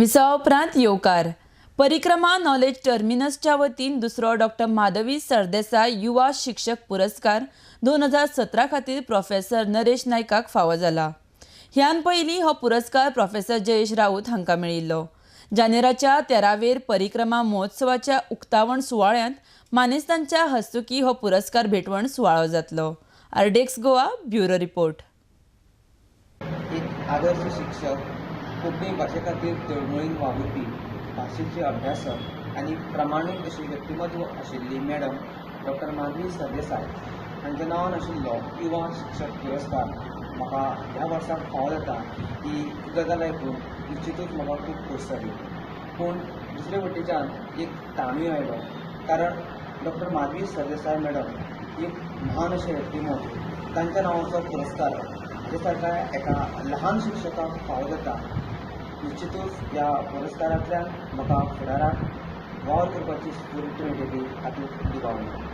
विसावा उपरांत येवकार परिक्रमा नॉलेज टर्मिनसच्या वतीन दुसरो डॉक्टर माधवी सरदेसाय युवा शिक्षक पुरस्कार 2017 खातीर प्रोफेसर नरेश नायकाक फावो जाला। ह्यान पयलीं हो पुरस्कार प्रोफेसर जयेश राऊत हांकां मेळिल्लो। जानेराच्या 13वेर परिक्रमा महोत्सवाच्या उक्तावण सुवाळ्यांत मानेस्तांच्या हस्तुकीं हो पुरस्कार भेटवण सुवाळो जातलो। आरडेक्स गोवा ब्युरो रिपोर्ट। एक आदर्श शिक्षक, कोंकणी भाशे खातीर तळमळीन वावुरपी, भाशेचे अभ्यासक आनी प्रामाणीक अशी व्यक्तिमत्व आशिल्ली मॅडम डॉक्टर माधवी सरदेसाय हांच्या नांवान आशिल्लो युवा शिक्षक पुरस्कार म्हाका ह्या वर्साक फावो जाता ही गजाल आयकून निश्चितूच म्हाका खूब खोस जाली। पूण दुसरे वटेच्यान एक ताणूय आयलो, कारण डॉक्टर माधवी सरदेसाय मॅडम ही एक महान अशें व्यक्तिमत्व, तांच्या नांवाचो पुरस्कार हाजे सारक्या एका ल्हान शिक्षकाक फावो जाता। निश्चितूच ह्या पुरस्कारांतल्यान म्हाका फुडाराक वावर करपाची स्फूर्त मेळटली हातूंत दुबाव ना।